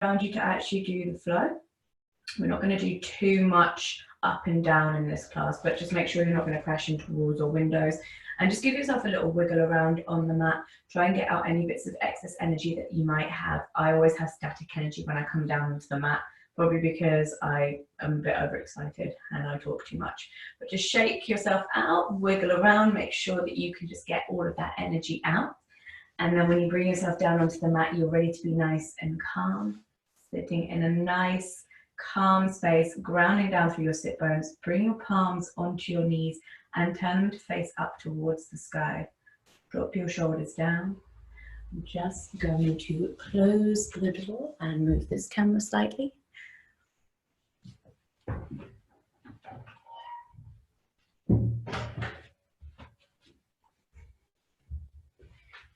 around you to actually do the flow. We're not going to do too much up and down in this class, but just make sure you're not going to crash into walls or windows, and just give yourself a little wiggle around on the mat. Try and get out any bits of excess energy that you might have. I always have static energy when I come down onto the mat, probably because I am a bit overexcited and I talk too much. But just shake yourself out, wiggle around, make sure that you can just get all of that energy out. And then when you bring yourself down onto the mat, you're ready to be nice and calm, sitting in a nice, calm space, grounding down through your sit bones. Bring your palms onto your knees and turn them to face up towards the sky. Drop your shoulders down. I'm just going to close the door and move this camera slightly.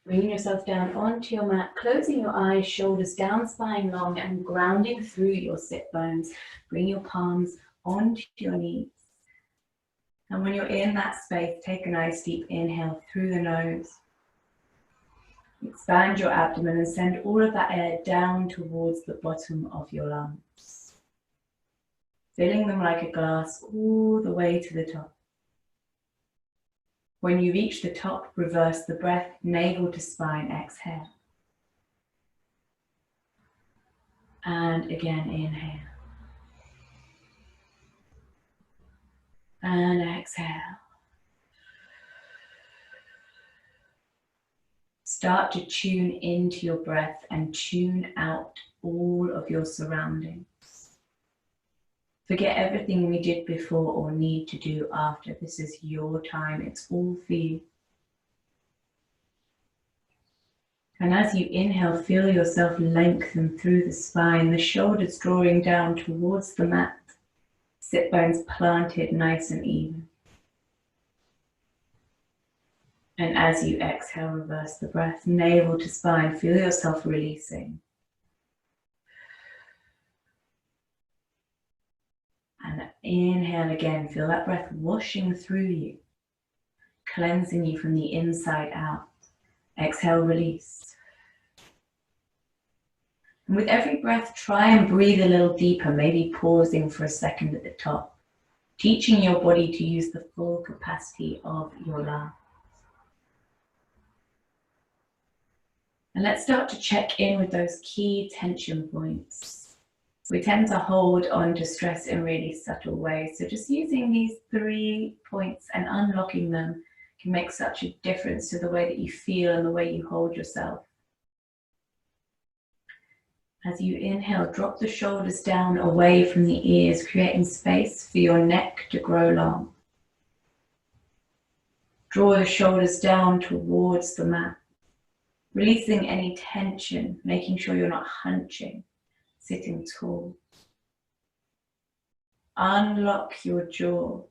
Bringing yourself down onto your mat, closing your eyes, shoulders down, spine long, and grounding through your sit bones. Bring your palms onto your knees. And when you're in that space, take a nice deep inhale through the nose. Expand your abdomen and send all of that air down towards the bottom of your lungs, filling them like a glass all the way to the top. When you reach the top, reverse the breath, navel to spine, exhale. And again, inhale. And exhale. Start to tune into your breath and tune out all of your surroundings. Forget everything we did before or need to do after. This is your time. It's all for you. And as you inhale, feel yourself lengthen through the spine, the shoulders drawing down towards the mat, sit bones planted nice and even. And as you exhale, reverse the breath, navel to spine, feel yourself releasing. And inhale again, feel that breath washing through you, cleansing you from the inside out. Exhale, release. And with every breath, try and breathe a little deeper, maybe pausing for a second at the top, teaching your body to use the full capacity of your lungs. And let's start to check in with those key tension points. We tend to hold on to stress in really subtle ways. So just using these 3 points and unlocking them can make such a difference to the way that you feel and the way you hold yourself. As you inhale, drop the shoulders down away from the ears, creating space for your neck to grow long. Draw the shoulders down towards the mat, releasing any tension, making sure you're not hunching, sitting tall. Unlock your jaw,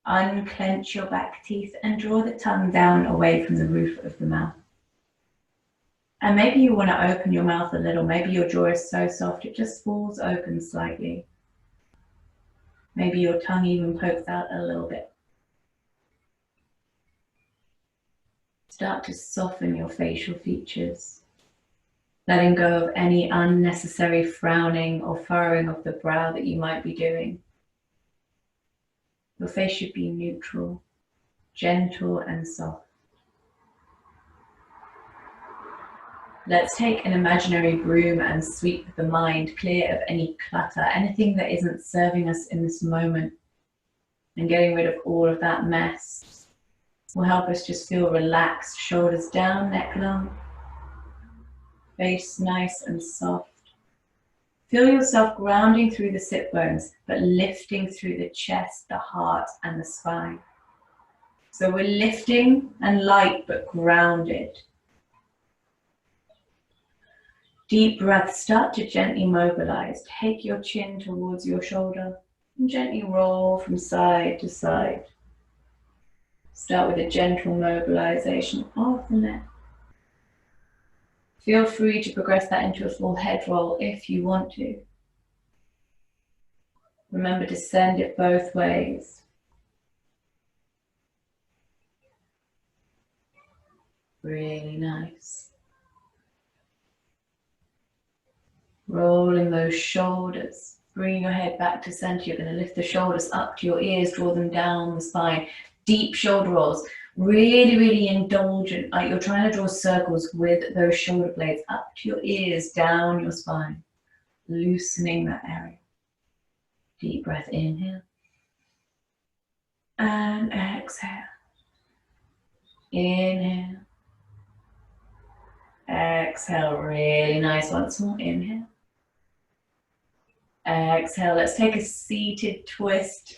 unclench your back teeth, and draw the tongue down away from the roof of the mouth. And maybe you want to open your mouth a little. Maybe your jaw is so soft it just falls open slightly. Maybe your tongue even pokes out a little bit. Start to soften your facial features, letting go of any unnecessary frowning or furrowing of the brow that you might be doing. Your face should be neutral, gentle and soft. Let's take an imaginary broom and sweep the mind clear of any clutter, anything that isn't serving us in this moment. And getting rid of all of that mess will help us just feel relaxed, shoulders down, neck long, face nice and soft. Feel yourself grounding through the sit bones, but lifting through the chest, the heart, and the spine. So we're lifting and light, but grounded. Deep breath, start to gently mobilize. Take your chin towards your shoulder and gently roll from side to side. Start with a gentle mobilization of the neck. Feel free to progress that into a full head roll if you want to. Remember to send it both ways. Really nice. Rolling those shoulders. Bring your head back to center. You're going to lift the shoulders up to your ears, draw them down the spine. Deep shoulder rolls. Really, really indulgent. Like you're trying to draw circles with those shoulder blades up to your ears, down your spine. Loosening that area. Deep breath, inhale. And exhale. Inhale. Exhale, really nice. Once more, inhale. Exhale, let's take a seated twist.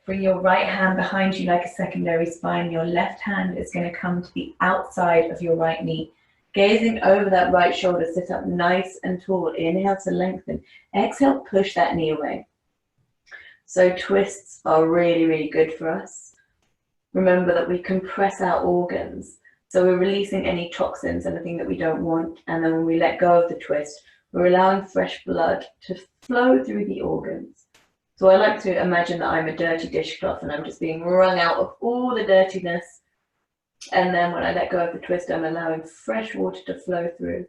Bring your right hand behind you like a secondary spine. Your left hand is going to come to the outside of your right knee. Gazing over that right shoulder, sit up nice and tall. Inhale to lengthen. Exhale, push that knee away. So twists are really, really good for us. Remember that we compress our organs. So we're releasing any toxins, anything that we don't want. And then when we let go of the twist, we're allowing fresh blood to flow through the organs. So I like to imagine that I'm a dirty dishcloth and I'm just being wrung out of all the dirtiness. And then when I let go of the twist, I'm allowing fresh water to flow through.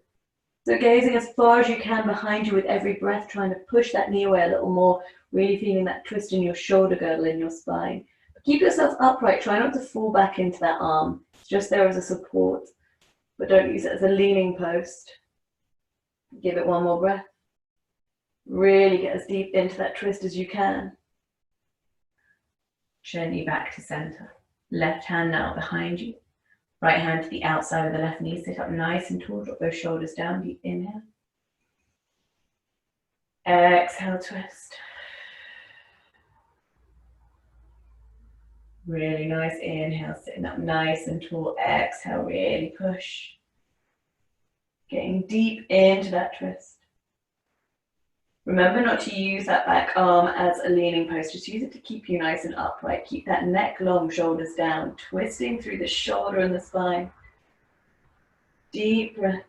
So gazing as far as you can behind you with every breath, trying to push that knee away a little more, really feeling that twist in your shoulder girdle, in your spine. But keep yourself upright, try not to fall back into that arm. It's just there as a support, but don't use it as a leaning post. Give it one more breath. Really get as deep into that twist as you can. Gently back to center. Left hand now behind you. Right hand to the outside of the left knee. Sit up nice and tall. Drop those shoulders down. Deep inhale. Exhale, twist. Really nice. Inhale, sitting up nice and tall. Exhale, really push. Getting deep into that twist. Remember not to use that back arm as a leaning post. Just use it to keep you nice and upright. Keep that neck long, shoulders down, twisting through the shoulder and the spine. Deep breath.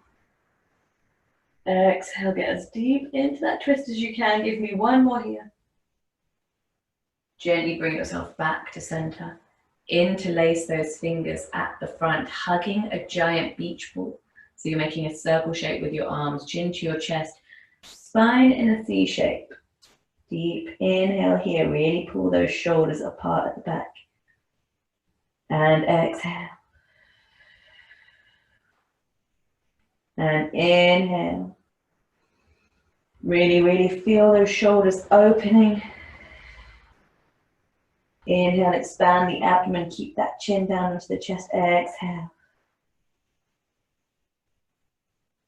Exhale, get as deep into that twist as you can. Give me one more here. Gently bring yourself back to center. Interlace those fingers at the front, hugging a giant beach ball. So you're making a circle shape with your arms, chin to your chest. Spine in a C shape. Deep inhale here. Really pull those shoulders apart at the back. And exhale. And inhale. Really, really feel those shoulders opening. Inhale, expand the abdomen. Keep that chin down into the chest. Exhale.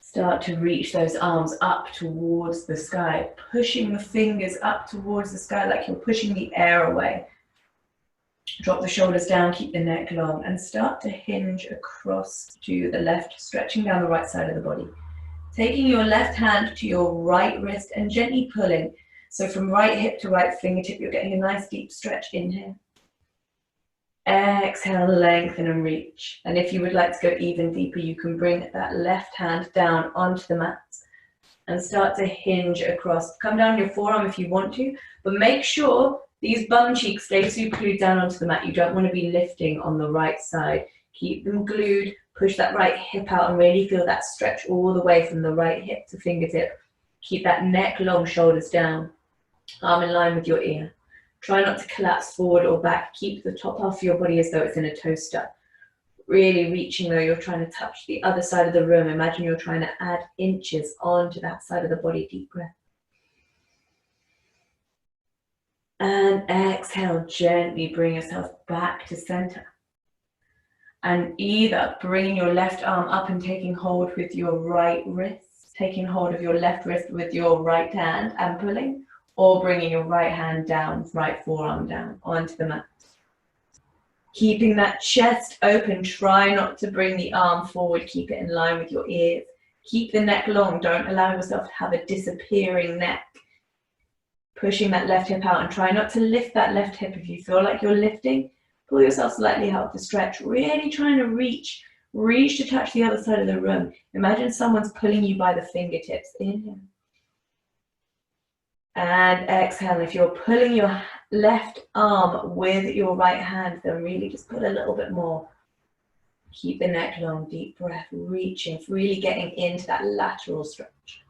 Start to reach those arms up towards the sky, pushing the fingers up towards the sky like you're pushing the air away. Drop the shoulders down, keep the neck long, and start to hinge across to the left, stretching down the right side of the body. Taking your left hand to your right wrist and gently pulling. So from right hip to right fingertip, you're getting a nice deep stretch. Inhale. Exhale, lengthen and reach. And if you would like to go even deeper, you can bring that left hand down onto the mat and start to hinge across. Come down your forearm if you want to, but make sure these bum cheeks stay super glued down onto the mat. You don't want to be lifting on the right side. Keep them glued, push that right hip out and really feel that stretch all the way from the right hip to fingertip. Keep that neck long, shoulders down, arm in line with your ear. Try not to collapse forward or back. Keep the top half of your body as though it's in a toaster. Really reaching though you're trying to touch the other side of the room. Imagine you're trying to add inches onto that side of the body. Deep breath. And exhale, gently bring yourself back to center. And either bringing your left arm up and taking hold with your right wrist, taking hold of your left wrist with your right hand and pulling, or bringing your right hand down, right forearm down onto the mat. Keeping that chest open, try not to bring the arm forward, keep it in line with your ears. Keep the neck long, don't allow yourself to have a disappearing neck. Pushing that left hip out and try not to lift that left hip. If you feel like you're lifting, pull yourself slightly out of the stretch, really trying to reach to touch the other side of the room. Imagine someone's pulling you by the fingertips. Inhale. And exhale. If you're pulling your left arm with your right hand, then really just put a little bit more. Keep the neck long, deep breath, reaching, really getting into that lateral stretch.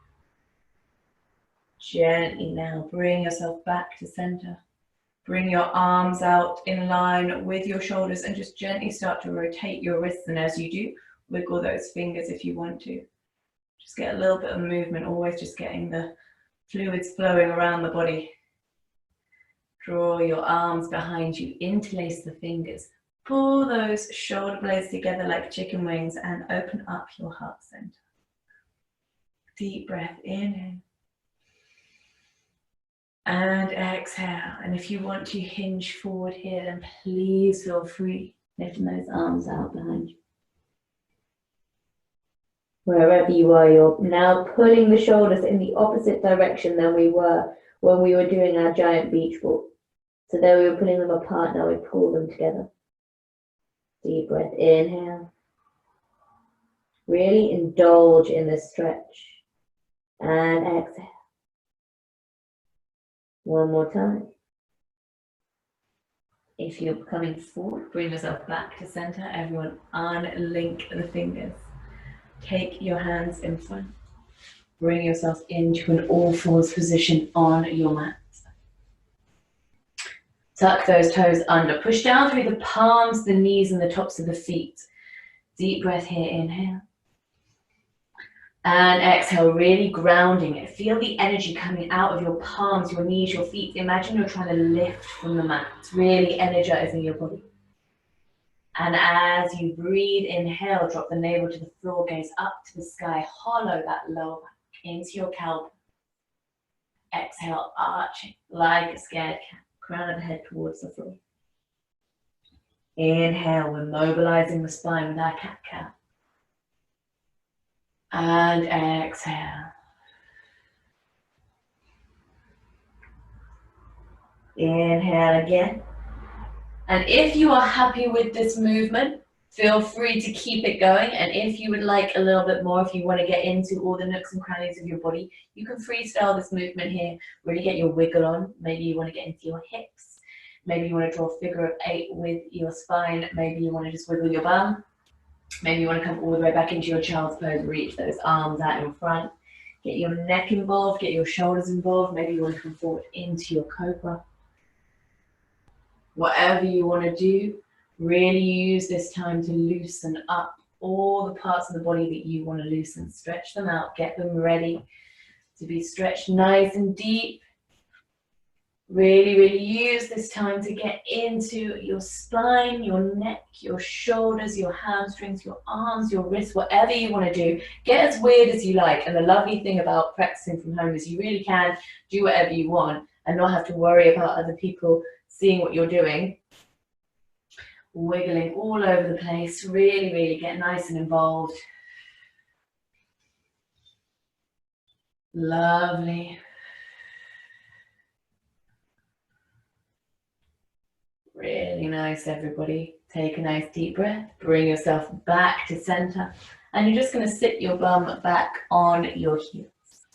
Gently now bring yourself back to center. Bring your arms out in line with your shoulders and just gently start to rotate your wrists. And as you do, wiggle those fingers if you want to. Just get a little bit of movement, always just getting the fluids flowing around the body. Draw your arms behind you, interlace the fingers. Pull those shoulder blades together like chicken wings and open up your heart center. Deep breath, inhale. And exhale. And if you want to hinge forward here, then please feel free lifting those arms out behind you. Wherever you are, you're now pulling the shoulders in the opposite direction than we were when we were doing our giant beach ball. So there we were pulling them apart, now we pull them together. Deep breath, inhale. Really indulge in this stretch. And exhale. One more time. If you're coming forward, bring yourself back to center. Everyone unlink the fingers. Take your hands in front. Bring yourself into an all fours position on your mat. Tuck those toes under. Push down through the palms, the knees, and the tops of the feet. Deep breath here, inhale. And exhale, really grounding it. Feel the energy coming out of your palms, your knees, your feet. Imagine you're trying to lift from the mat, really energizing your body. And as you breathe, inhale, drop the navel to the floor, gaze up to the sky, hollow that lower back into your calf. Exhale, arching like a scared cat, crown of the head towards the floor. Inhale, we're mobilizing the spine with our cat-cow. And exhale. Inhale again. And if you are happy with this movement, feel free to keep it going. And if you would like a little bit more, if you want to get into all the nooks and crannies of your body, you can freestyle this movement here. Really get your wiggle on. Maybe you want to get into your hips. Maybe you want to draw a figure of 8 with your spine. Maybe you want to just wiggle your bum. Maybe you want to come all the way back into your child's pose, reach those arms out in front. Get your neck involved, get your shoulders involved. Maybe you want to come forward into your cobra. Whatever you want to do, really use this time to loosen up all the parts of the body that you want to loosen. Stretch them out, get them ready to be stretched nice and deep. Really, really use this time to get into your spine, your neck, your shoulders, your hamstrings, your arms, your wrists, whatever you want to do. Get as weird as you like. And the lovely thing about practicing from home is you really can do whatever you want and not have to worry about other people seeing what you're doing. Wiggling all over the place. Really, really get nice and involved. Lovely. Really nice, everybody. Take a nice deep breath. Bring yourself back to center. And you're just going to sit your bum back on your heels.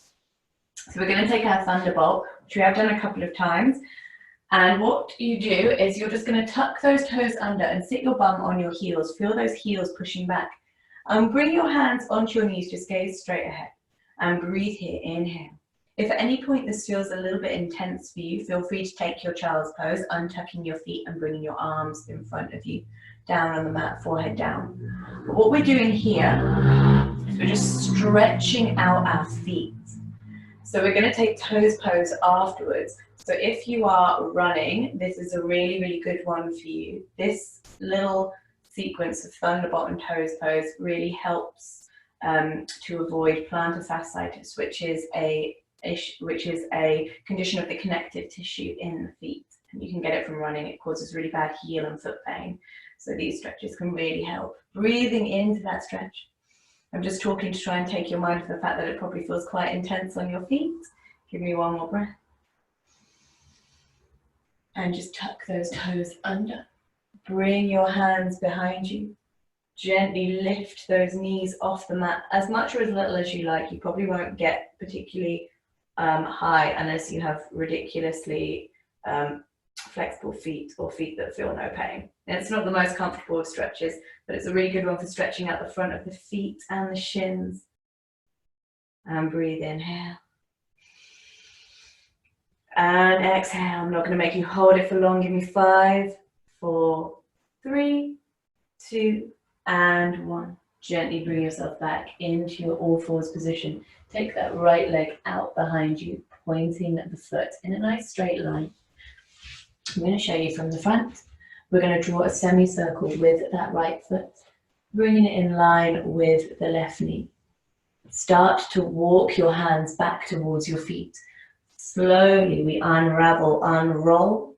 So we're going to take our Thunderbolt, which we have done a couple of times. And what you do is you're just going to tuck those toes under and sit your bum on your heels. Feel those heels pushing back. And bring your hands onto your knees. Just gaze straight ahead. And breathe here. Inhale. If at any point this feels a little bit intense for you, feel free to take your child's pose, untucking your feet and bringing your arms in front of you, down on the mat, forehead down. But what we're doing here is we're just stretching out our feet. So we're going to take toes pose afterwards. So if you are running, this is a really, really good one for you. This little sequence of Thunderbolt and toes pose really helps to avoid plantar fasciitis, which is a condition of the connective tissue in the feet. And you can get it from running. It causes really bad heel and foot pain. So these stretches can really help. Breathing into that stretch. I'm just talking to try and take your mind off the fact that it probably feels quite intense on your feet. Give me one more breath. And just tuck those toes under. Bring your hands behind you. Gently lift those knees off the mat as much or as little as you like. You probably won't get particularly high unless you have ridiculously flexible feet or feet that feel no pain. And it's not the most comfortable of stretches, but it's a really good one for stretching out the front of the feet and the shins. And breathe, inhale. And exhale. I'm not going to make you hold it for long. Give me 5, 4, 3, 2, and 1. Gently bring yourself back into your all fours position. Take that right leg out behind you, pointing the foot in a nice straight line. I'm going to show you from the front. We're going to draw a semicircle with that right foot, bringing it in line with the left knee. Start to walk your hands back towards your feet. Slowly we unravel, unroll.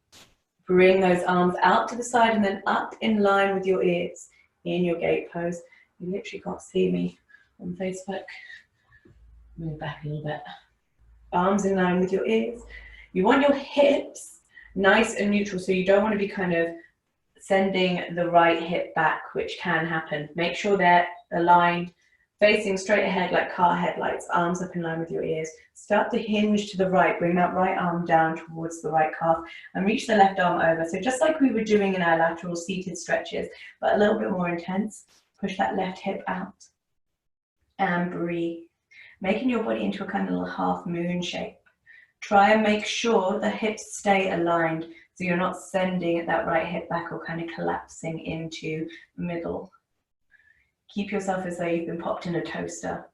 Bring those arms out to the side and then up in line with your ears in your gate pose. You literally can't see me on Facebook. Move back a little bit. Arms in line with your ears. You want your hips nice and neutral, so you don't want to be kind of sending the right hip back, which can happen. Make sure they're aligned, facing straight ahead like car headlights, arms up in line with your ears. Start to hinge to the right, bring that right arm down towards the right calf and reach the left arm over. So just like we were doing in our lateral seated stretches, but a little bit more intense. Push that left hip out and breathe, making your body into a kind of little half moon shape. Try and make sure the hips stay aligned so you're not sending that right hip back or kind of collapsing into the middle. Keep yourself as though you've been popped in a toaster.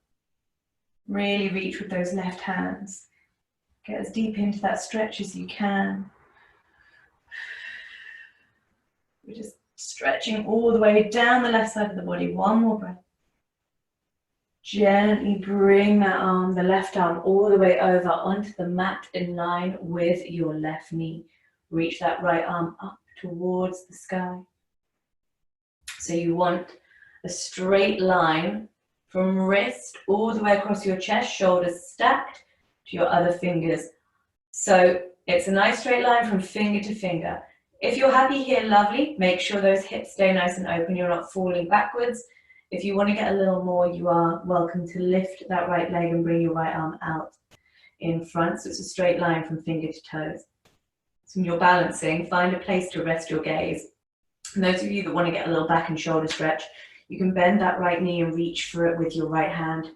Really reach with those left hands. Get as deep into that stretch as you can. We're just stretching all the way down the left side of the body. One more breath. Gently bring that arm, the left arm, all the way over onto the mat in line with your left knee. Reach that right arm up towards the sky. So you want a straight line from wrist all the way across your chest, shoulders stacked to your other fingers. So it's a nice straight line from finger to finger. If you're happy here, lovely. Make sure those hips stay nice and open. You're not falling backwards. If you want to get a little more, you are welcome to lift that right leg and bring your right arm out in front. So it's a straight line from finger to toes. So when you're balancing, find a place to rest your gaze. And those of you that want to get a little back and shoulder stretch, you can bend that right knee and reach for it with your right hand.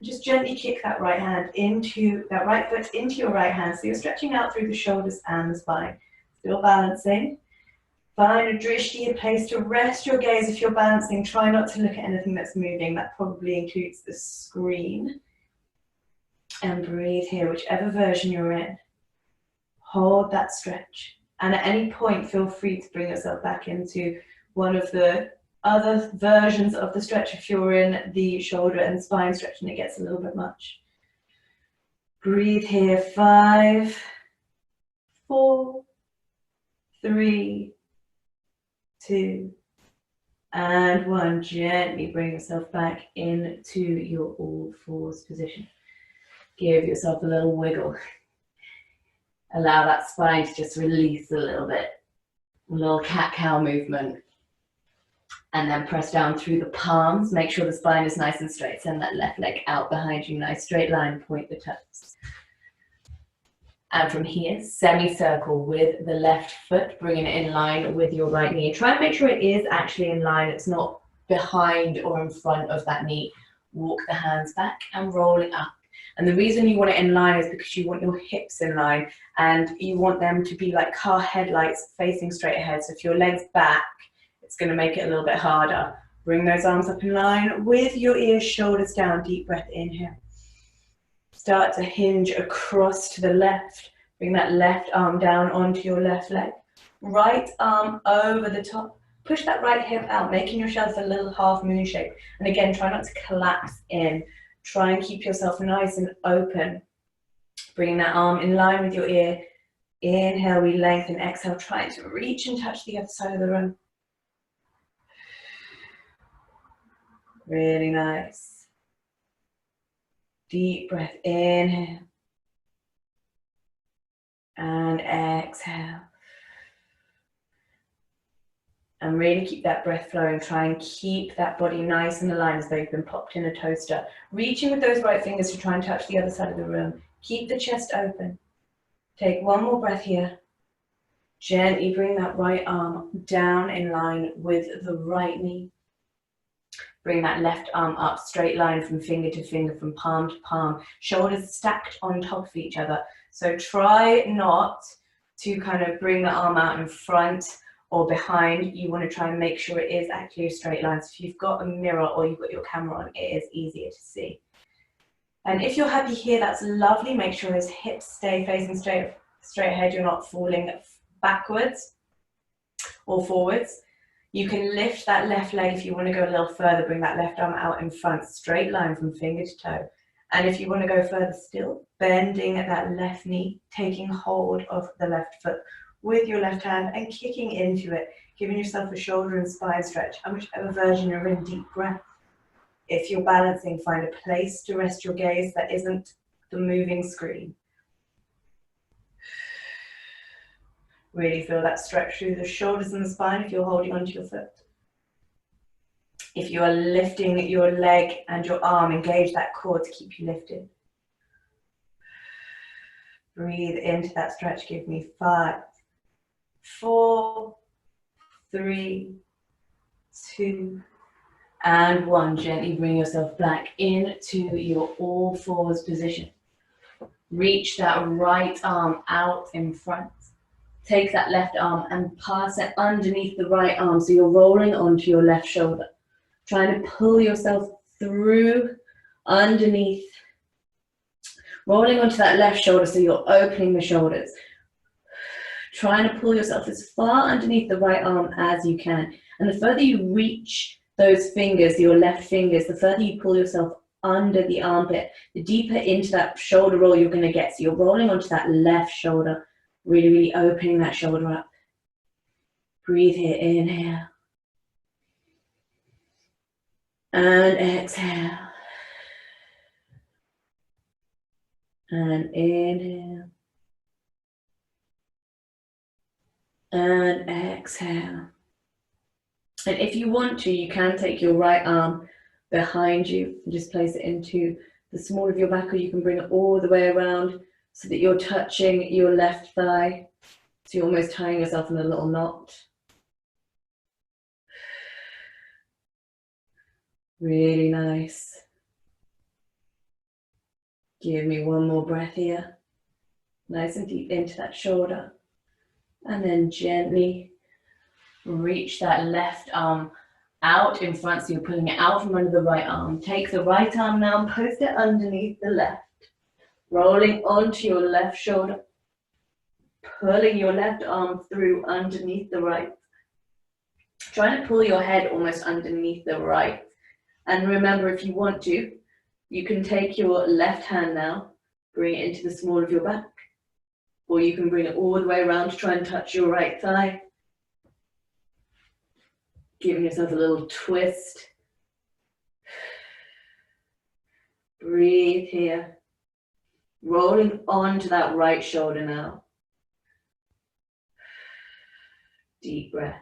Just gently kick that right hand into, that right foot into your right hand. So you're stretching out through the shoulders and the spine. Still balancing. Find a drishti, a place to rest your gaze. If you're balancing, try not to look at anything that's moving. That probably includes the screen. And breathe here, whichever version you're in. Hold that stretch. And at any point, feel free to bring yourself back into one of the other versions of the stretch if you're in the shoulder and spine stretch and it gets a little bit much. Breathe here. 5, 4, 3, 2, and 1. Gently bring yourself back into your all fours position. Give yourself a little wiggle. Allow that spine to just release a little bit. A little cat-cow movement. And then press down through the palms. Make sure the spine is nice and straight. Send that left leg out behind you. Nice straight line. Point the toes. And from here, semicircle with the left foot, bringing it in line with your right knee. Try and make sure it is actually in line. It's not behind or in front of that knee. Walk the hands back and roll it up. And the reason you want it in line is because you want your hips in line and you want them to be like car headlights facing straight ahead. So if your leg's back, it's going to make it a little bit harder. Bring those arms up in line with your ears, shoulders down. Deep breath, inhale. Start to hinge across to the left. Bring that left arm down onto your left leg. Right arm over the top. Push that right hip out, making yourself a little half moon shape. And again, try not to collapse in. Try and keep yourself nice and open. Bring that arm in line with your ear. Inhale, we lengthen. Exhale, try to reach and touch the other side of the room. Really nice. Deep breath, inhale. And exhale. And really keep that breath flowing. Try and keep that body nice and aligned as though you've been popped in a toaster. Reaching with those right fingers to try and touch the other side of the room. Keep the chest open. Take one more breath here. Gently bring that right arm down in line with the right knee. Bring that left arm up, straight line from finger to finger, from palm to palm. Shoulders stacked on top of each other. So try not to kind of bring the arm out in front or behind. You want to try and make sure it is actually a straight line. So if you've got a mirror or you've got your camera on, it is easier to see. And if you're happy here, that's lovely. Make sure those hips stay facing straight ahead. You're not falling backwards or forwards. You can lift that left leg if you want to go a little further. Bring that left arm out in front, straight line from finger to toe. And if you want to go further still, bending at that left knee, taking hold of the left foot with your left hand and kicking into it, giving yourself a shoulder and spine stretch, and whichever version you're in, deep breath. If you're balancing, find a place to rest your gaze that isn't the moving screen. Really feel that stretch through the shoulders and the spine if you're holding onto your foot. If you are lifting your leg and your arm, engage that core to keep you lifted. Breathe into that stretch. Give me 5, 4, 3, 2, and 1. Gently bring yourself back into your all fours position. Reach that right arm out in front. Take that left arm and pass it underneath the right arm so you're rolling onto your left shoulder. Trying to pull yourself through underneath. Rolling onto that left shoulder so you're opening the shoulders. Trying to pull yourself as far underneath the right arm as you can. And the further you reach those fingers, your left fingers, the further you pull yourself under the armpit, the deeper into that shoulder roll you're going to get. So you're rolling onto that left shoulder, really, really opening that shoulder up. Breathe here, inhale. And exhale. And inhale. And exhale. And if you want to, you can take your right arm behind you and just place it into the small of your back, or you can bring it all the way around so that you're touching your left thigh. So you're almost tying yourself in a little knot. Really nice. Give me one more breath here. Nice and deep into that shoulder. And then gently reach that left arm out in front, so you're pulling it out from under the right arm. Take the right arm now and post it underneath the left. Rolling onto your left shoulder. Pulling your left arm through underneath the right. Trying to pull your head almost underneath the right. And remember, if you want to, you can take your left hand now, bring it into the small of your back. Or you can bring it all the way around to try and touch your right thigh. Giving yourself a little twist. Breathe here. Rolling onto that right shoulder now. Deep breath.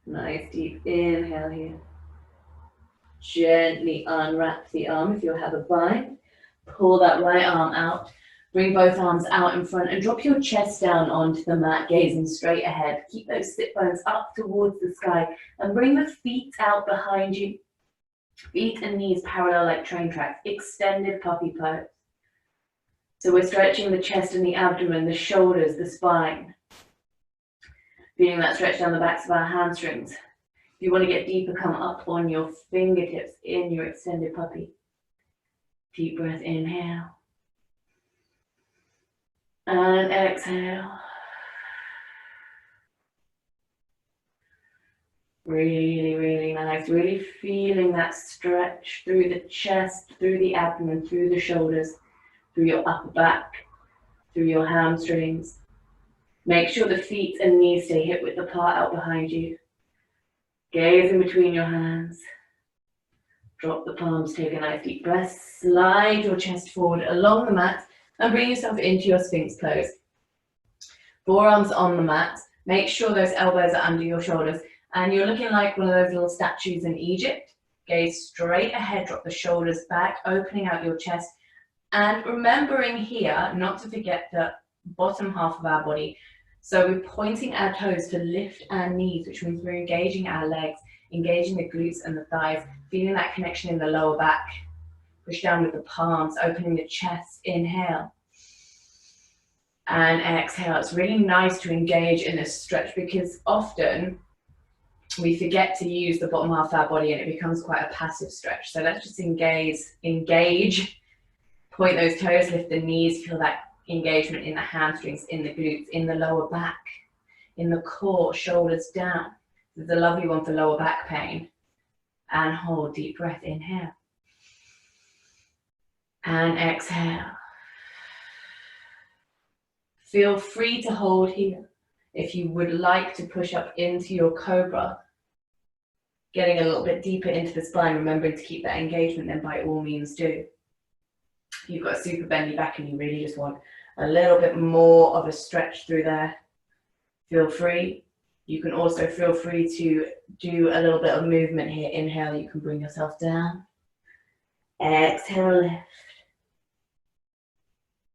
Nice deep inhale here. Gently unwrap the arm if you have a bind. Pull that right arm out. Bring both arms out in front and drop your chest down onto the mat, gazing straight ahead. Keep those sit bones up towards the sky and bring the feet out behind you. Feet and knees parallel like train tracks. Extended puppy pose. So we're stretching the chest and the abdomen, the shoulders, the spine. Feeling that stretch down the backs of our hamstrings. If you want to get deeper, come up on your fingertips in your extended puppy. Deep breath, inhale. And exhale. Really, really nice. Really feeling that stretch through the chest, through the abdomen, through the shoulders, through your upper back, through your hamstrings. Make sure the feet and knees stay hip width apart out behind you. Gaze in between your hands. Drop the palms, take a nice deep breath. Slide your chest forward along the mat and bring yourself into your Sphinx Pose. Forearms on the mat. Make sure those elbows are under your shoulders. And you're looking like one of those little statues in Egypt. Gaze straight ahead, drop the shoulders back, opening out your chest. And remembering here, not to forget the bottom half of our body. So we're pointing our toes to lift our knees, which means we're engaging our legs, engaging the glutes and the thighs, feeling that connection in the lower back. Push down with the palms, opening the chest, inhale. And exhale. It's really nice to engage in this stretch because often we forget to use the bottom half of our body and it becomes quite a passive stretch. So let's just engage, point those toes, lift the knees, feel that engagement in the hamstrings, in the glutes, in the lower back, in the core, shoulders down. This is a lovely one for lower back pain. And hold, deep breath, inhale. And exhale. Feel free to hold here. If you would like to push up into your cobra, getting a little bit deeper into the spine, remembering to keep that engagement, then by all means do. If you've got a super bendy back and you really just want a little bit more of a stretch through there, feel free. You can also feel free to do a little bit of movement here. Inhale, you can bring yourself down. Exhale, lift.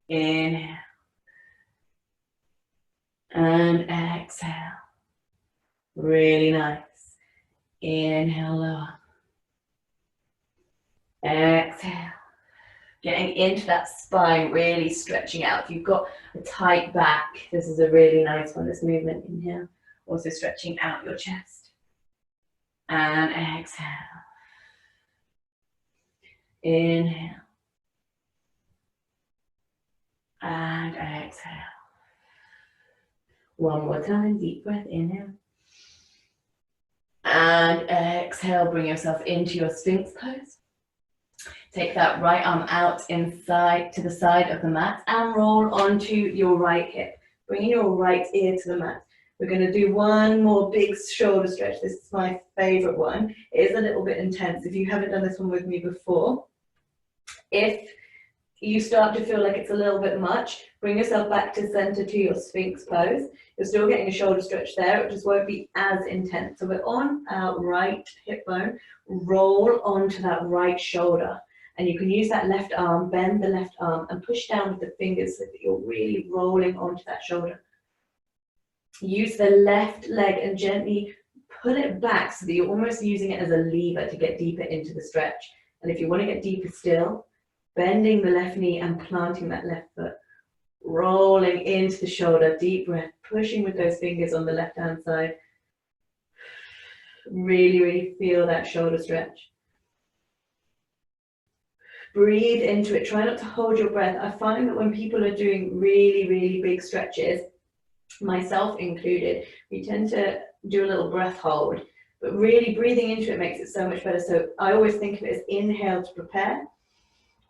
Inhale. And exhale. Really nice. Inhale, lower. Exhale. Getting into that spine, really stretching out. If you've got a tight back, this is a really nice one, this movement. Inhale. Also stretching out your chest. And exhale. Inhale. And exhale. One more time, deep breath, inhale. And exhale, bring yourself into your Sphinx pose. Take that right arm out inside to the side of the mat and roll onto your right hip. Bringing your right ear to the mat. We're going to do one more big shoulder stretch. This is my favorite one. It is a little bit intense. If you haven't done this one with me before, if you start to feel like it's a little bit much, bring yourself back to center to your Sphinx pose. You're still getting a shoulder stretch there, it just won't be as intense. So we're on our right hip bone, roll onto that right shoulder. And you can use that left arm, bend the left arm and push down with the fingers so that you're really rolling onto that shoulder. Use the left leg and gently pull it back so that you're almost using it as a lever to get deeper into the stretch. And if you want to get deeper still, bending the left knee and planting that left foot, rolling into the shoulder, deep breath, pushing with those fingers on the left hand side. Really, really feel that shoulder stretch. Breathe into it. Try not to hold your breath. I find that when people are doing really, really big stretches, myself included, we tend to do a little breath hold, but really breathing into it makes it so much better. So I always think of it as inhale to prepare,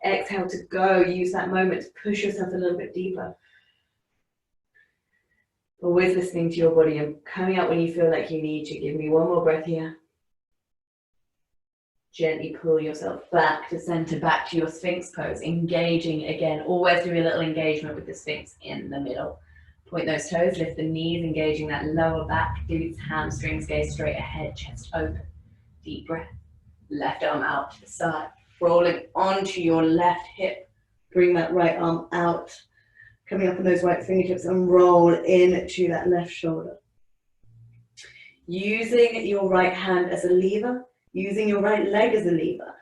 exhale to go. Use that moment to push yourself a little bit deeper. Always listening to your body and coming out when you feel like you need to. Give me one more breath here. Gently pull yourself back to center, back to your Sphinx pose, engaging again. Always do a little engagement with the Sphinx in the middle. Point those toes, lift the knees, engaging that lower back, glutes, hamstrings, gaze straight ahead, chest open. Deep breath. Left arm out to the side, rolling onto your left hip. Bring that right arm out, coming up on those right fingertips and roll into that left shoulder. Using your right hand as a lever, using your right leg as a lever.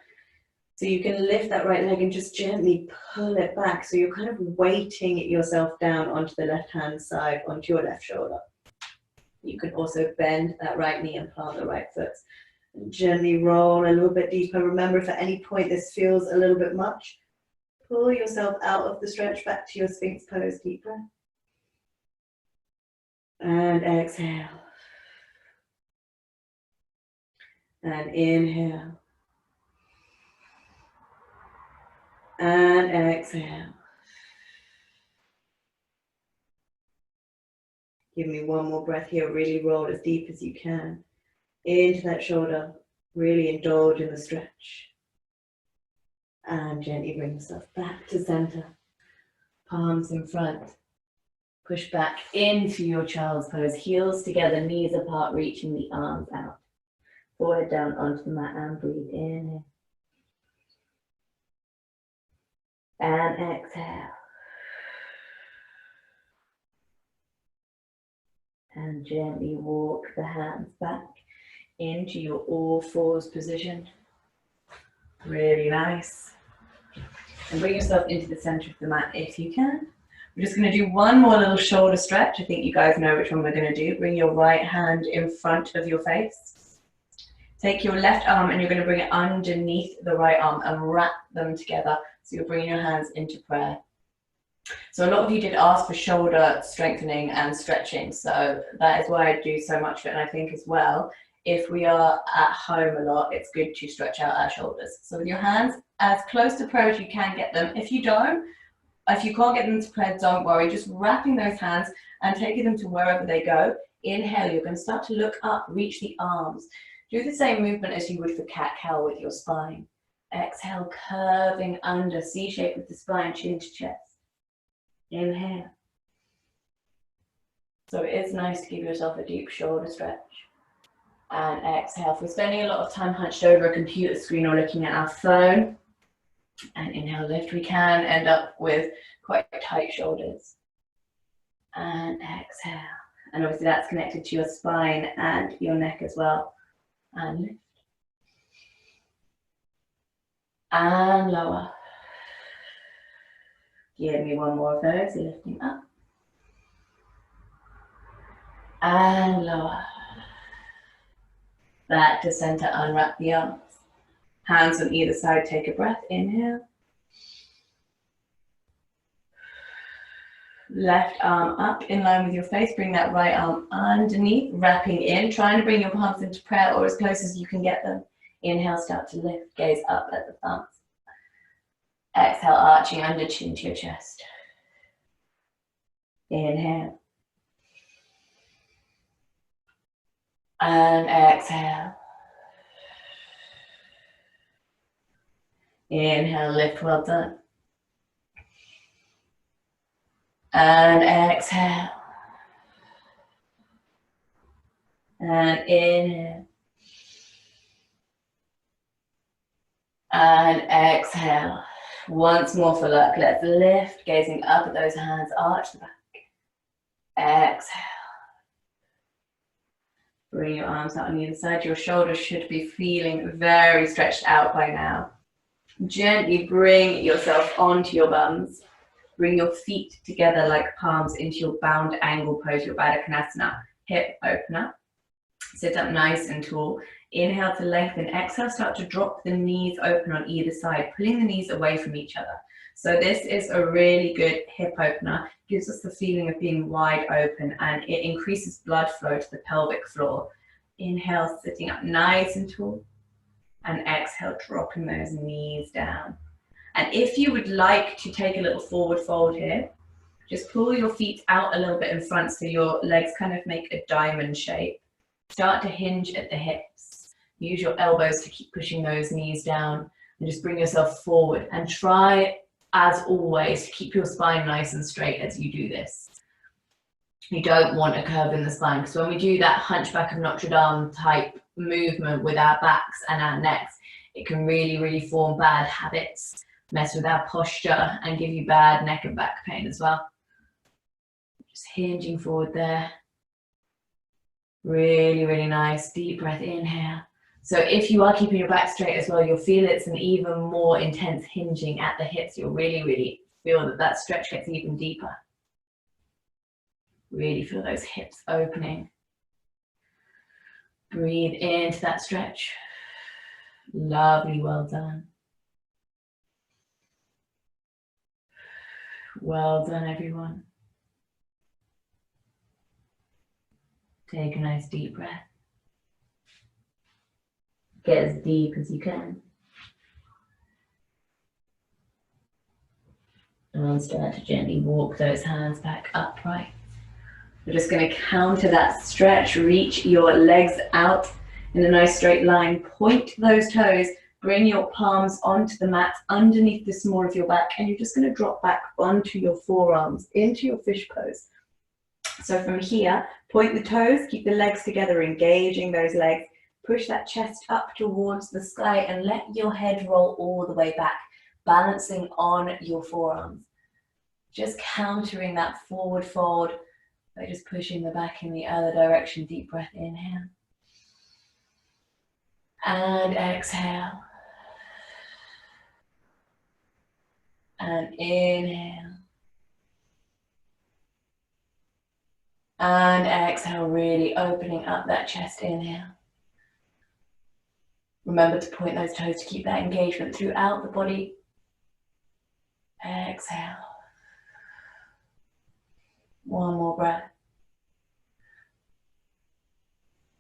So you can lift that right leg and just gently pull it back. So you're kind of weighting yourself down onto the left-hand side, onto your left shoulder. You can also bend that right knee and plant the right foot. And gently roll a little bit deeper. Remember, if at any point this feels a little bit much, pull yourself out of the stretch back to your Sphinx pose. Deep breath. And exhale. And inhale. And exhale. Give me one more breath here. Really roll as deep as you can into that shoulder. Really indulge in the stretch. And gently bring yourself back to center. Palms in front. Push back into your child's pose. Heels together, knees apart, reaching the arms out. Forehead down onto the mat and breathe in. And exhale. And gently walk the hands back into your all fours position. Really nice. And bring yourself into the center of the mat if you can. We're just going to do one more little shoulder stretch. I think you guys know which one we're going to do. Bring your right hand in front of your face. Take your left arm and you're going to bring it underneath the right arm and wrap them together. So you're bringing your hands into prayer. So a lot of you did ask for shoulder strengthening and stretching. So that is why I do so much of it. And I think as well, if we are at home a lot, it's good to stretch out our shoulders. So with your hands as close to prayer as you can get them. If you can't get them to prayer, don't worry. Just wrapping those hands and taking them to wherever they go. Inhale, you're going to start to look up, reach the arms. Do the same movement as you would for cat-cow with your spine. Exhale, curving under, C-shape with the spine, chin to chest. Inhale. So it is nice to give yourself a deep shoulder stretch. And exhale. If we're spending a lot of time hunched over a computer screen or looking at our phone, and inhale, lift, we can end up with quite tight shoulders. And exhale. And obviously that's connected to your spine and your neck as well. And lift. And lower. Give me one more of those, lifting up. And lower. Back to center, unwrap the arms. Hands on either side, take a breath, inhale. Left arm up in line with your face, bring that right arm underneath, wrapping in, trying to bring your palms into prayer or as close as you can get them. Inhale, start to lift, gaze up at the thumbs. Exhale, arching under, chin to your chest. Inhale. And exhale. Inhale, lift, well done. And exhale. And inhale. And exhale. Once more for luck, let's lift, gazing up at those hands, arch the back. Exhale. Bring your arms out on either side. Your shoulders should be feeling very stretched out by now. Gently bring yourself onto your bums. Bring your feet together like palms into your bound angle pose, your Baddha Konasana. Hip opener. Sit up nice and tall. Inhale to lengthen. Exhale, start to drop the knees open on either side, pulling the knees away from each other. So this is a really good hip opener. Gives us the feeling of being wide open and it increases blood flow to the pelvic floor. Inhale, sitting up nice and tall. And exhale, dropping those knees down. And if you would like to take a little forward fold here, just pull your feet out a little bit in front so your legs kind of make a diamond shape. Start to hinge at the hips. Use your elbows to keep pushing those knees down and just bring yourself forward and try, as always, to keep your spine nice and straight as you do this. You don't want a curve in the spine because when we do that Hunchback of Notre Dame type movement with our backs and our necks, it can really form bad habits, mess with our posture and give you bad neck and back pain as well. Just hinging forward there. Really nice. Deep breath, inhale. So if you are keeping your back straight as well, you'll feel it's an even more intense hinging at the hips. You'll really feel that that stretch gets even deeper. Really feel those hips opening. Breathe into that stretch. Lovely, well done. Well done, everyone. Take a nice deep breath. Get as deep as you can. And start to gently walk those hands back upright. We're just going to counter that stretch. Reach your legs out in a nice straight line. Point those toes. Bring your palms onto the mat underneath the small of your back. And you're just going to drop back onto your forearms, into your fish pose. So from here, point the toes, keep the legs together, engaging those legs. Push that chest up towards the sky and let your head roll all the way back, balancing on your forearms. Just countering that forward fold by just pushing the back in the other direction. Deep breath, inhale. And exhale. And inhale. And exhale, really opening up that chest, inhale. Remember to point those toes to keep that engagement throughout the body. Exhale. One more breath.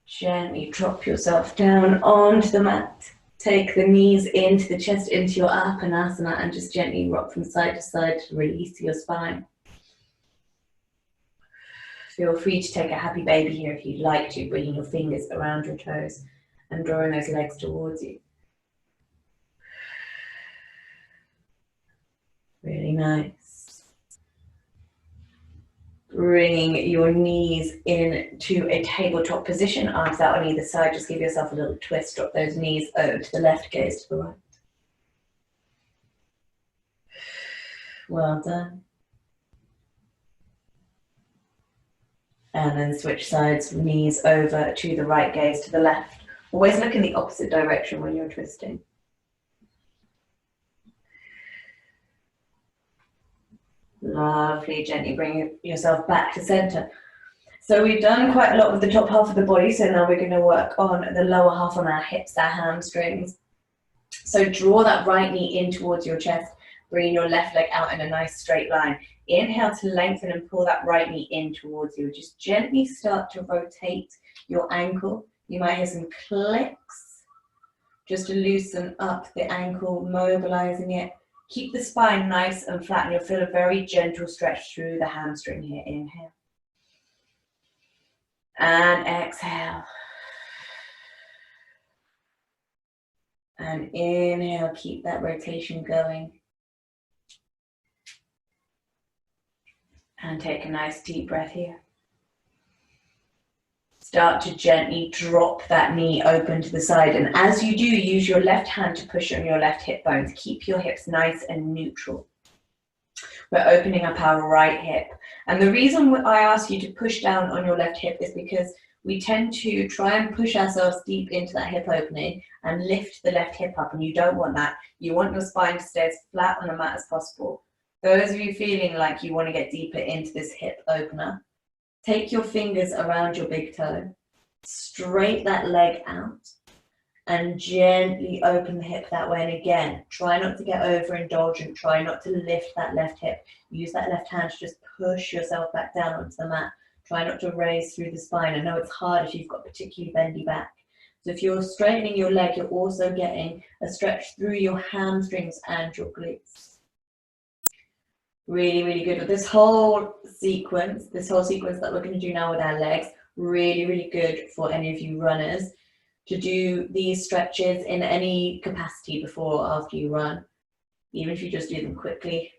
Gently drop yourself down onto the mat. Take the knees into the chest, into your Apanasana, and just gently rock from side to side to release your spine. Feel free to take a happy baby here if you'd like to, bringing your fingers around your toes and drawing those legs towards you. Really nice. Bringing your knees into a tabletop position, arms out on either side. Just give yourself a little twist. Drop those knees over to the left, gaze to the right. Well done. And then switch sides, knees over to the right, gaze to the left. Always look in the opposite direction when you're twisting. Lovely, gently bring yourself back to center. So we've done quite a lot of the top half of the body, so now we're going to work on the lower half, on our hips, our hamstrings. So draw that right knee in towards your chest, bringing your left leg out in a nice straight line. Inhale to lengthen and pull that right knee in towards you. Just gently start to rotate your ankle. You might hear some clicks, just to loosen up the ankle, mobilizing it. Keep the spine nice and flat, and you'll feel a very gentle stretch through the hamstring here. Inhale. And exhale. And inhale, keep that rotation going. And take a nice deep breath here. Start to gently drop that knee open to the side. And as you do, use your left hand to push on your left hip bones. Keep your hips nice and neutral. We're opening up our right hip. And the reason I ask you to push down on your left hip is because we tend to try and push ourselves deep into that hip opening and lift the left hip up. And you don't want that. You want your spine to stay as flat on the mat as possible. Those of you feeling like you want to get deeper into this hip opener, take your fingers around your big toe, straight that leg out, and gently open the hip that way. And again, try not to get overindulgent. Try not to lift that left hip. Use that left hand to just push yourself back down onto the mat. Try not to raise through the spine. I know it's hard if you've got particularly bendy back. So if you're straightening your leg, you're also getting a stretch through your hamstrings and your glutes. Really, really good. With this whole sequence that we're going to do now with our legs, really, really good for any of you runners to do these stretches in any capacity before or after you run, even if you just do them quickly.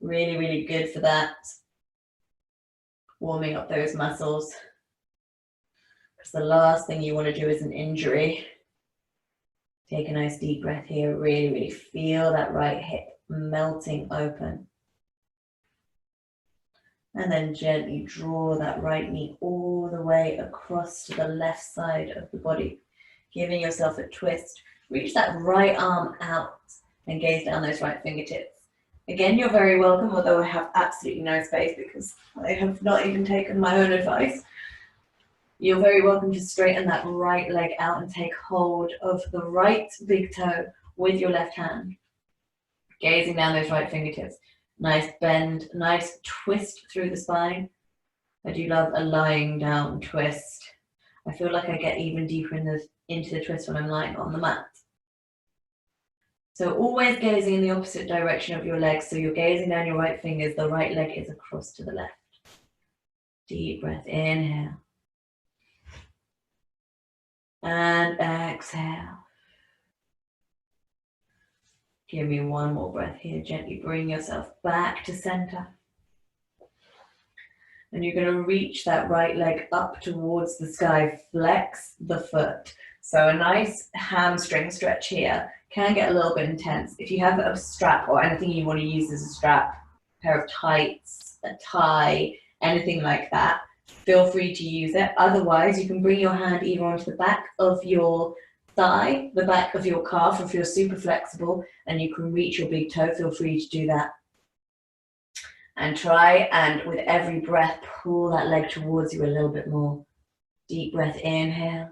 Really, really good for that. Warming up those muscles. Because the last thing you want to do is an injury. Take a nice deep breath here. Really, really feel that right hip melting open. And then gently draw that right knee all the way across to the left side of the body, giving yourself a twist. Reach that right arm out and gaze down those right fingertips. Again, you're very welcome, although I have absolutely no space because I have not even taken my own advice. You're very welcome to straighten that right leg out and take hold of the right big toe with your left hand, gazing down those right fingertips. Nice bend, nice twist through the spine. I do love a lying down twist. I feel like I get even deeper into the twist when I'm lying on the mat. So always gazing in the opposite direction of your legs. So you're gazing down your right fingers, the right leg is across to the left. Deep breath, inhale. And exhale. Give me one more breath here. Gently bring yourself back to center. And you're going to reach that right leg up towards the sky. Flex the foot. So a nice hamstring stretch here. Can get a little bit intense. If you have a strap or anything you want to use as a strap, a pair of tights, a tie, anything like that, feel free to use it. Otherwise, you can bring your hand either onto the back of your thigh, the back of your calf, if you're super flexible and you can reach your big toe, feel free to do that. And try and with every breath, pull that leg towards you a little bit more. Deep breath, inhale.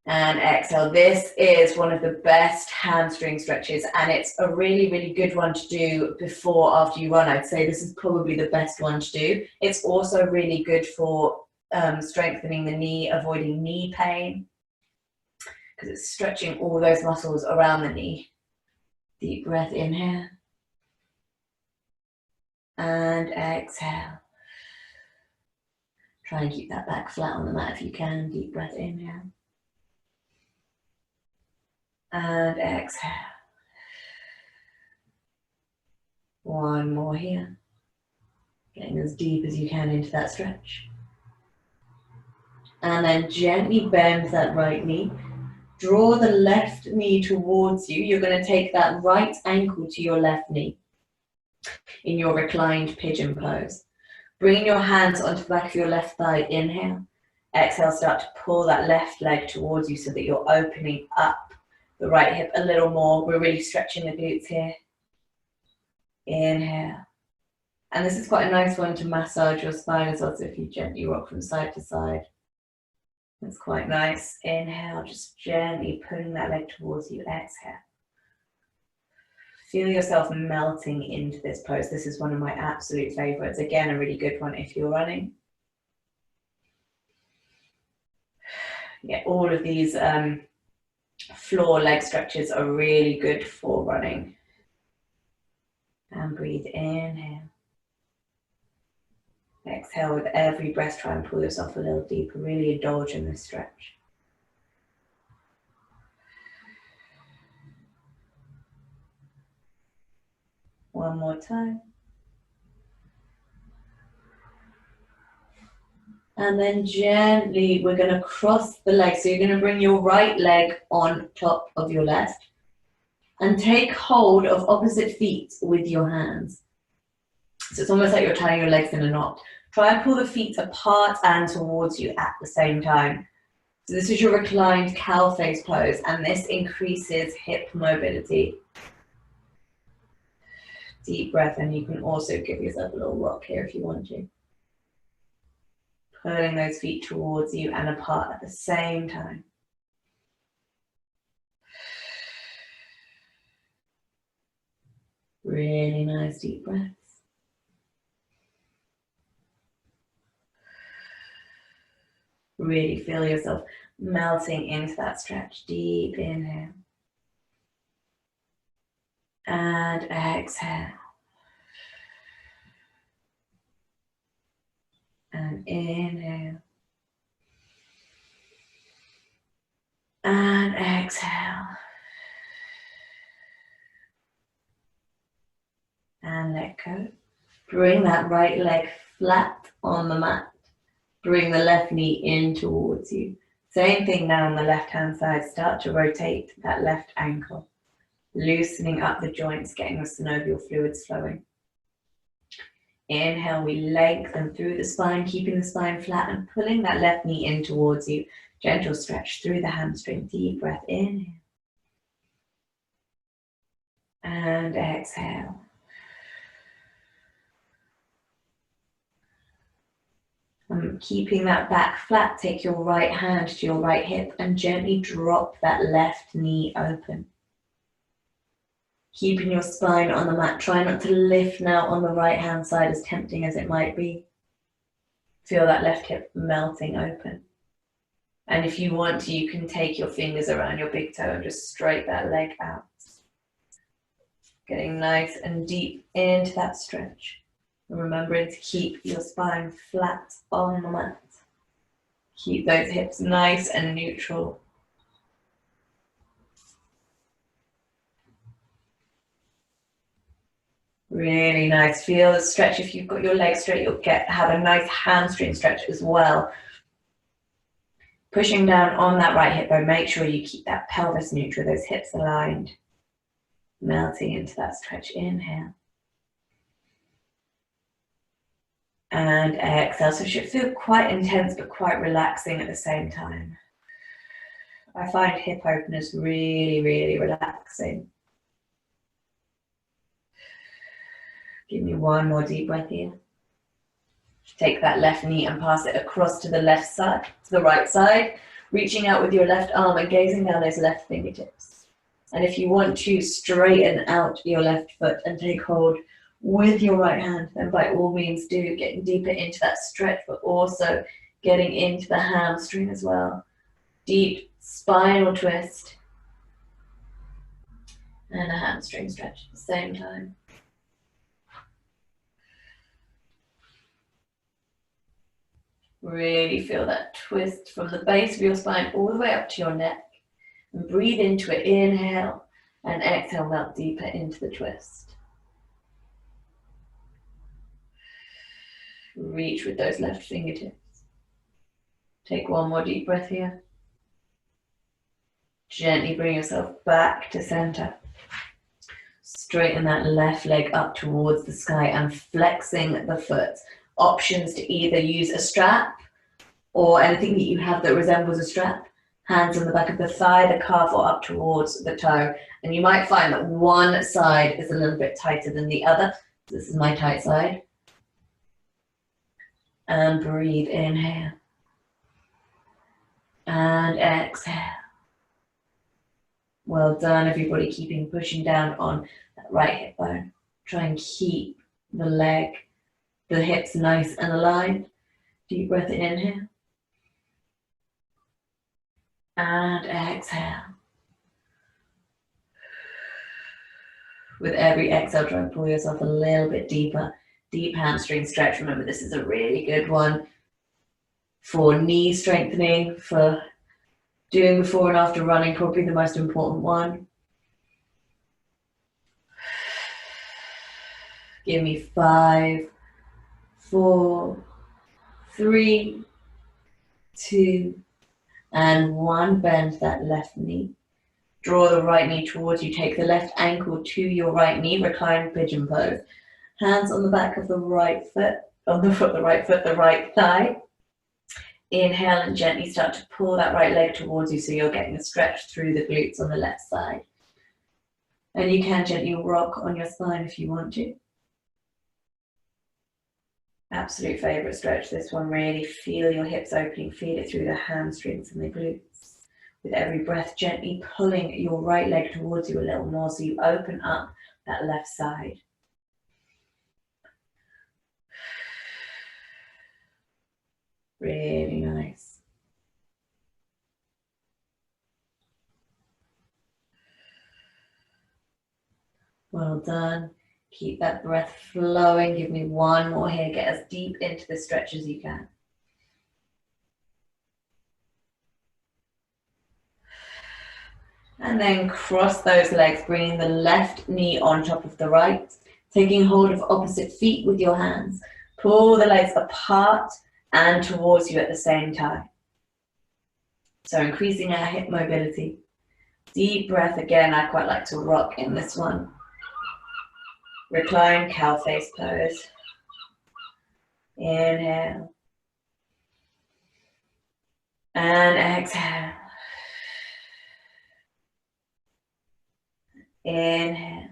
And exhale. This is one of the best hamstring stretches, and it's a really, really good one to do before or after you run. I'd say this is probably the best one to do. It's also really good for strengthening the knee, avoiding knee pain, because it's stretching all those muscles around the knee. Deep breath, inhale. And exhale. Try and keep that back flat on the mat if you can. Deep breath, inhale. And exhale. One more here. Getting as deep as you can into that stretch. And then gently bend that right knee. Draw the left knee towards you. You're going to take that right ankle to your left knee in your reclined pigeon pose. Bring your hands onto the back of your left thigh. Inhale. Exhale, start to pull that left leg towards you so that you're opening up the right hip a little more. We're really stretching the glutes here. Inhale. And this is quite a nice one to massage your spine as well, so if you gently rock from side to side. That's quite nice. Inhale, just gently pulling that leg towards you. Exhale. Feel yourself melting into this pose. This is one of my absolute favorites. Again, a really good one if you're running. Yeah, all of these floor leg stretches are really good for running. And breathe, inhale. Exhale with every breath, try and pull yourself a little deeper. Really indulge in this stretch. One more time. And then gently, we're going to cross the leg. So you're going to bring your right leg on top of your left. And take hold of opposite feet with your hands. So it's almost like you're tying your legs in a knot. Try and pull the feet apart and towards you at the same time. So this is your reclined cow face pose, and this increases hip mobility. Deep breath, and you can also give yourself a little rock here if you want to. Pulling those feet towards you and apart at the same time. Really nice deep breaths. Really feel yourself melting into that stretch. Deep inhale. And exhale. And inhale. And exhale. And let go. Bring that right leg flat on the mat. Bring the left knee in towards you. Same thing now on the left-hand side. Start to rotate that left ankle. Loosening up the joints, getting the synovial fluids flowing. Inhale, we lengthen through the spine, keeping the spine flat and pulling that left knee in towards you. Gentle stretch through the hamstring. Deep breath, inhale. And exhale. Keeping that back flat, take your right hand to your right hip and gently drop that left knee open. Keeping your spine on the mat. Try not to lift now on the right hand side, as tempting as it might be. Feel that left hip melting open. And if you want to, you can take your fingers around your big toe and just straight that leg out. Getting nice and deep into that stretch. And remembering to keep your spine flat on the mat. Keep those hips nice and neutral. Really nice. Feel the stretch. If you've got your legs straight, you'll have a nice hamstring stretch as well. Pushing down on that right hip bone. Make sure you keep that pelvis neutral, those hips aligned. Melting into that stretch. Inhale. And exhale. So it should feel quite intense but quite relaxing at the same time. I find hip openers really, really relaxing. Give me one more deep breath here. Take that left knee and pass it across to the left side, to the right side, reaching out with your left arm and gazing down those left fingertips. And if you want to straighten out your left foot and take hold with your right hand, then by all means do, getting deeper into that stretch, but also getting into the hamstring as well. Deep spinal twist and a hamstring stretch at the same time. Really feel that twist from the base of your spine all the way up to your neck. And breathe into it, inhale, and exhale, melt deeper into the twist. Reach with those left fingertips. Take one more deep breath here. Gently bring yourself back to center. Straighten that left leg up towards the sky and flexing the foot. Options to either use a strap or anything that you have that resembles a strap. Hands on the back of the thigh, the calf, or up towards the toe. And you might find that one side is a little bit tighter than the other. This is my tight side. And breathe, inhale. And exhale. Well done, everybody, pushing down on that right hip bone. Try and keep the leg, the hips nice and aligned. Deep breath in, inhale. And exhale. With every exhale, try and pull yourself a little bit deeper. Deep hamstring stretch. Remember, this is a really good one for knee strengthening, for doing before and after running, probably the most important one. Give me 5, 4, 3, 2, and 1. Bend that left knee. Draw the right knee towards you. Take the left ankle to your right knee. Reclined pigeon pose. Hands on the back of the right foot, the right thigh. Inhale and gently start to pull that right leg towards you so you're getting a stretch through the glutes on the left side. And you can gently rock on your spine if you want to. Absolute favorite stretch, this one. Really feel your hips opening, feel it through the hamstrings and the glutes. With every breath, gently pulling your right leg towards you a little more so you open up that left side. Really nice. Well done. Keep that breath flowing. Give me one more here. Get as deep into the stretch as you can. And then cross those legs, bringing the left knee on top of the right. Taking hold of opposite feet with your hands. Pull the legs apart and towards you at the same time. So increasing our hip mobility. Deep breath again. I quite like to rock in this one. Reclined cow face pose. Inhale. And exhale. Inhale.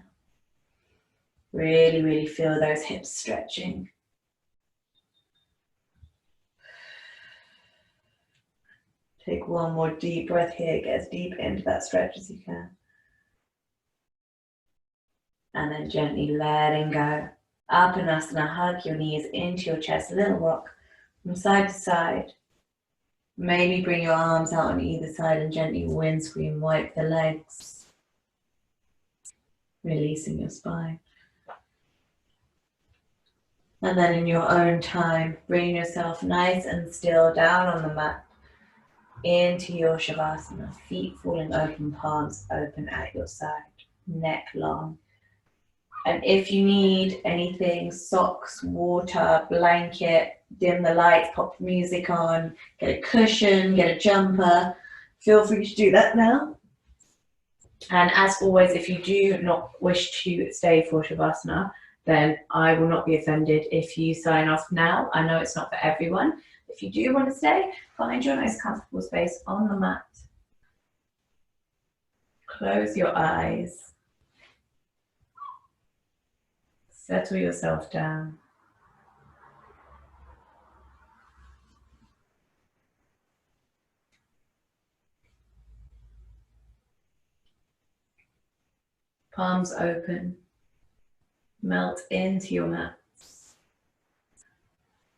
Really, really feel those hips stretching. Take one more deep breath here. Get as deep into that stretch as you can. And then gently letting go. Apanasana, hug your knees into your chest, a little rock from side to side. Maybe bring your arms out on either side and gently windscreen wipe the legs. Releasing your spine. And then in your own time, bring yourself nice and still down on the mat into your Shavasana. Feet falling open, palms open at your side, neck long. And if you need anything, socks, water, blanket, dim the lights, pop music on, get a cushion, get a jumper, feel free to do that now. And as always, if you do not wish to stay for Shavasana, then I will not be offended if you sign off now. I know it's not for everyone. If you do want to stay, find your nice comfortable space on the mat. Close your eyes. Settle yourself down. Palms open. Melt into your mats.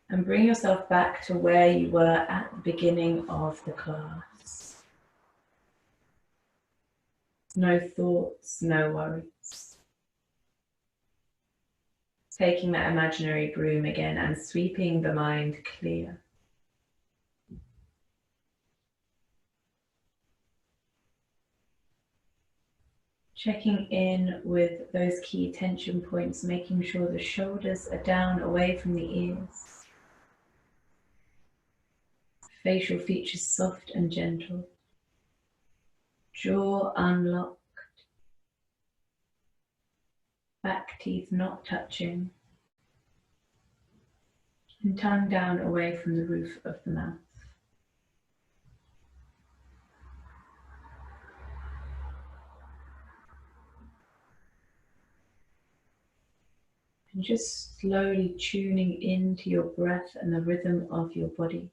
And bring yourself back to where you were at the beginning of the class. No thoughts, no worries. Taking that imaginary broom again and sweeping the mind clear. Checking in with those key tension points, making sure the shoulders are down away from the ears. Facial features soft and gentle. Jaw unlocked. Back teeth not touching. And tongue down away from the roof of the mouth. And just slowly tuning into your breath and the rhythm of your body.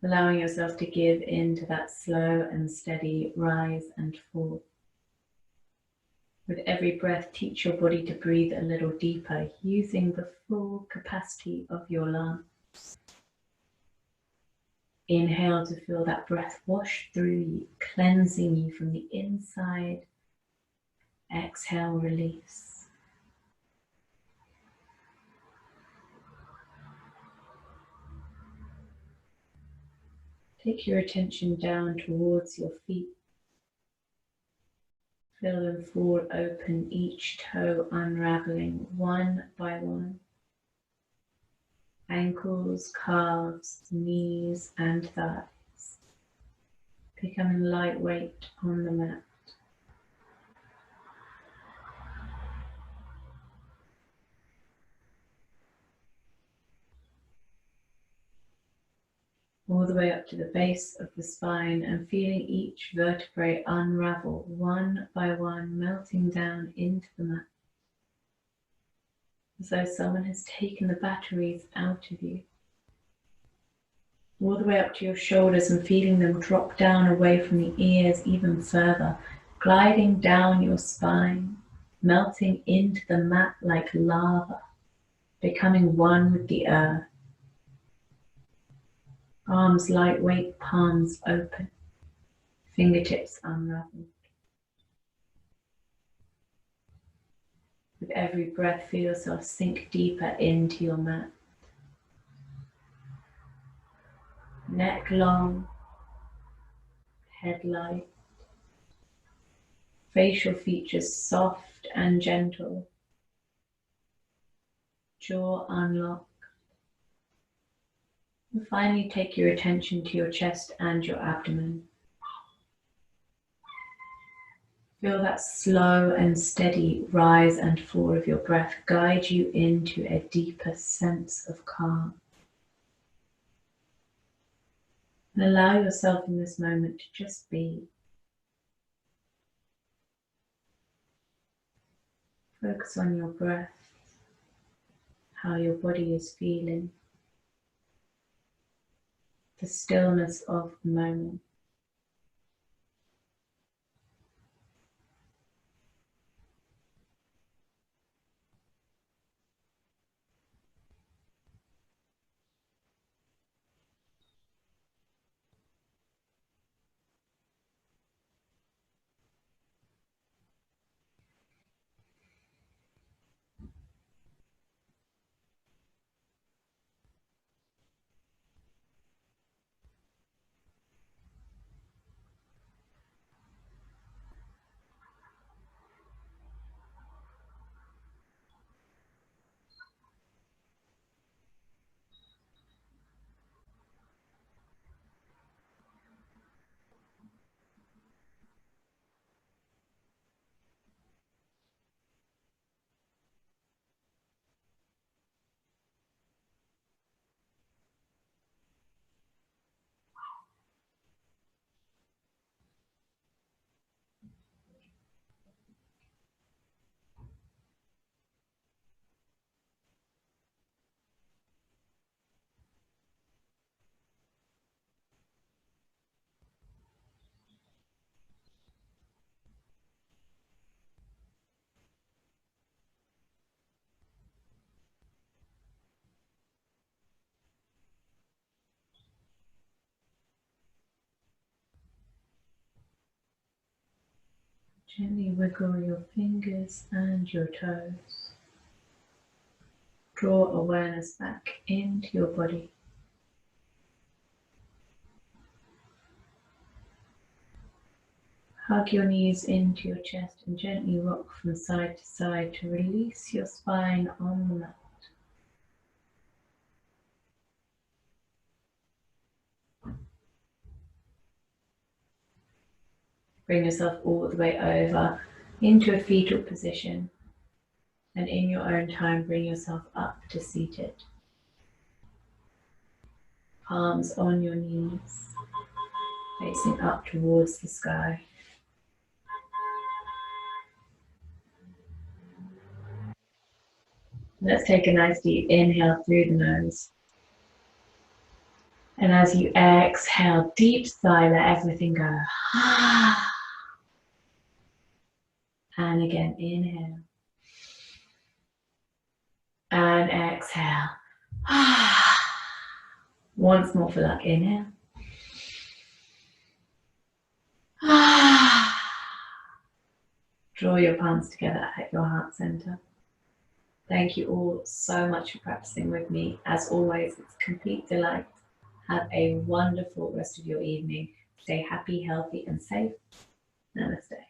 Allowing yourself to give in to that slow and steady rise and fall. With every breath, teach your body to breathe a little deeper, using the full capacity of your lungs. Inhale to feel that breath wash through you, cleansing you from the inside. Exhale, release. Take your attention down towards your feet. Feel them fall open, each toe unraveling one by one. Ankles, calves, knees and thighs. Becoming lightweight on the mat. All the way up to the base of the spine and feeling each vertebrae unravel one by one, melting down into the mat. As though someone has taken the batteries out of you. All the way up to your shoulders and feeling them drop down away from the ears even further, gliding down your spine, melting into the mat like lava, becoming one with the earth. Arms lightweight, palms open, fingertips unraveled. With every breath, feel yourself sink deeper into your mat. Neck long, head light, facial features soft and gentle, jaw unlocked. And finally, take your attention to your chest and your abdomen. Feel that slow and steady rise and fall of your breath guide you into a deeper sense of calm. And allow yourself in this moment to just be. Focus on your breath, how your body is feeling, the stillness of the moment. Gently wiggle your fingers and your toes. Draw awareness back into your body. Hug your knees into your chest and gently rock from side to side to release your spine on the mat. Bring yourself all the way over into a fetal position, and in your own time bring yourself up to seated. Palms on your knees, facing up towards the sky. Let's take a nice deep inhale through the nose. And as you exhale, deep sigh, let everything go. And again, inhale. And exhale. Once more for that, inhale. Draw your palms together at your heart center. Thank you all so much for practicing with me. As always, it's a complete delight. Have a wonderful rest of your evening. Stay happy, healthy, and safe. Namaste.